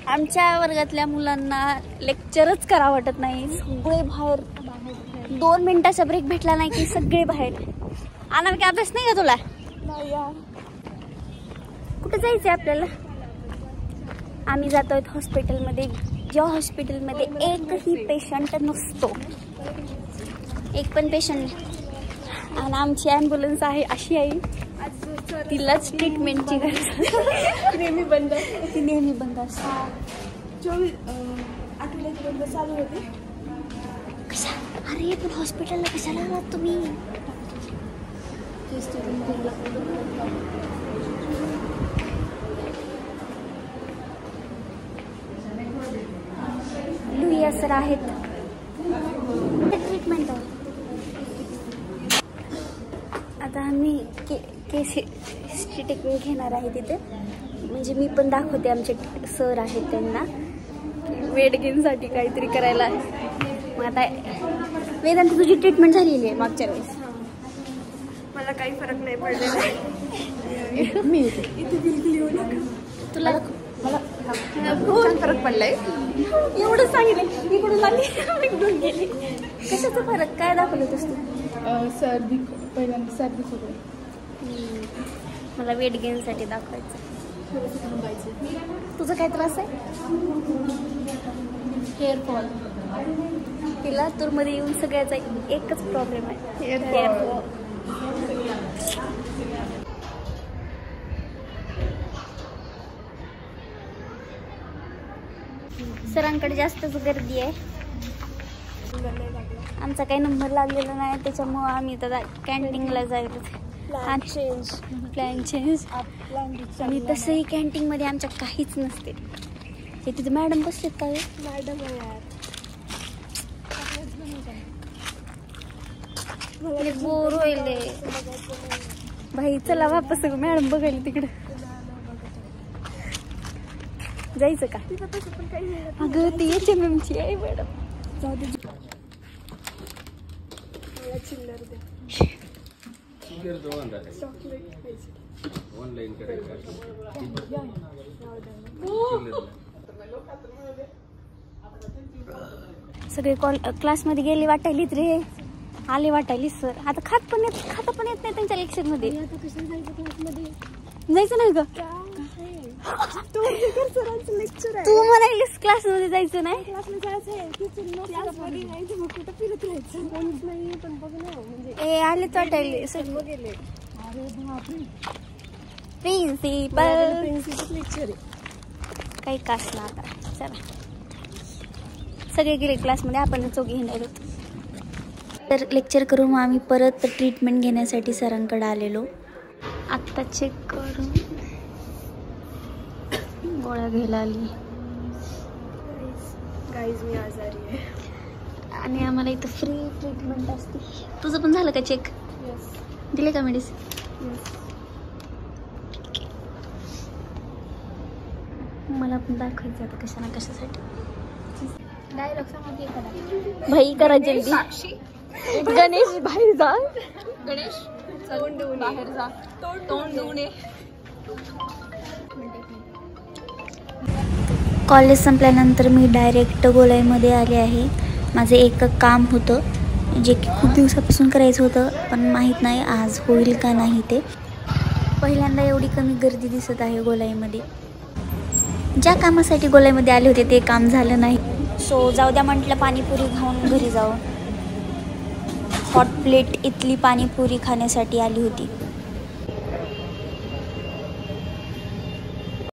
आमच्या वर्गातल्या मुलांना लेक्चरच करा वाटत नाही, सगळे बाहेर. 2 मिनिटाचा ब्रेक भेटला नाही की सगळे बाहेर. अनामिक अभ्यास नाही का तुला? कुठे जायचंय आपल्याला? आम्ही जातोय हॉस्पिटलमध्ये, ज्या हॉस्पिटलमध्ये एकही पेशंट नसतो, एक पण पेशंट नाही. आणि आमची ॲम्ब्युलन्स आहे अशी आहे, तिलाच ट्रीटमेंटची गरज. नेहमी बंद, ती नेहमी बंद असते. 24 आठवड्यापर्यंत चालू होते. कशा? अरे पण हॉस्पिटलला कशाला आलात तुम्ही? लुईया सर आहेत, ट्रीटमेंट आहे. आता आम्ही केसची ट्रीटमेंट घेणार आहे तिथे. म्हणजे मी पण दाखवते, आमचे सर आहेत त्यांना वेट गेनसाठी काहीतरी करायला. मग आता वेदांत तुझी ट्रीटमेंट झालेली आहे मागच्या वेळेस. मला काही फरक नाही पडलेला. मी इथे बिलकुल येऊ नका. तुला मला छान फरक पडलाय. एवढं सांगितलं, इकडून आली इकडून गेली. कशाचा फरक काय दाखवलं होतंस तू? सर्दी, पहिल्यांदा सर्दी सगळं. मला वेट गेनसाठी दाखवायचं. तुझा काय त्रास आहे? हेअरफॉल. तिला तूरमध्ये येऊन सगळ्याचा एकच प्रॉब्लेम आहे, हेअरफॉल. सरांकडे जास्तच गर्दी आहे. आमचा काही नंबर लागलेला नाही, त्याच्यामुळं आम्ही आता कॅन्टीनला जायचं. Plan change. आणि तसंही कॅन्टीनमध्ये आमच्या काहीच नसते. हे तिथे मॅडम बसलेत का? मॅडम यार बोर होईल भाई. चला वापस मॅडम बघायला तिकडं जायचं का? अगं ती HMM ची आहे मॅडम. जाऊ दे. चिल्लर दे. ऑनलाईन करायचं. सगळे क्लासमध्ये गेले वाटायलीत रे, आले वाटायली सर. आता खाता पण येत नाही त्यांच्या लेक्चरमध्ये. जायचं नाही का? तू म्हणालीस क्लासमध्ये जायचं नाही? ए आलेच वाटायले सर. प्रिन्सिपल काही कास ना. आता चला सगळे गेले क्लासमध्ये, आपण चौघी हिंडायला होतो. तर लेक्चर करून मग आम्ही परत ट्रीटमेंट घेण्यासाठी सरांकडे आलेलो. आत्ता चेक करून गोळ्या घ्यायला आली. गाईज मी आजारी आहे आणि आम्हाला इथं फ्री ट्रीटमेंट असते. तुझं पण झालं का चेक? दिले का मेडिसिन? मला पण दाखवायचं आता कशा ना कशासाठी. भाई करा जल्दी. गणेश बाहेर जा. गणेश तोंड देऊन बाहेर जा. तोंड देऊन ये. कॉलेज संपल्यानंतर मी डायरेक्ट गोलाईमध्ये आले आहे. माझं एक काम होतं जे की खूप दिवसापासून करायचं होतं, पण माहीत नाही आज होईल का नाही ते. पहिल्यांदा एवढी कमी गर्दी दिसत आहे गोलाईमध्ये. ज्या कामासाठी गोलाईमध्ये आले होते ते काम झालं नाही. सो जाऊ द्या म्हटलं, पाणीपुरी खाऊन घरी जावं. हॉट प्लेट इथली पाणीपुरी खाण्यासाठी आली होती.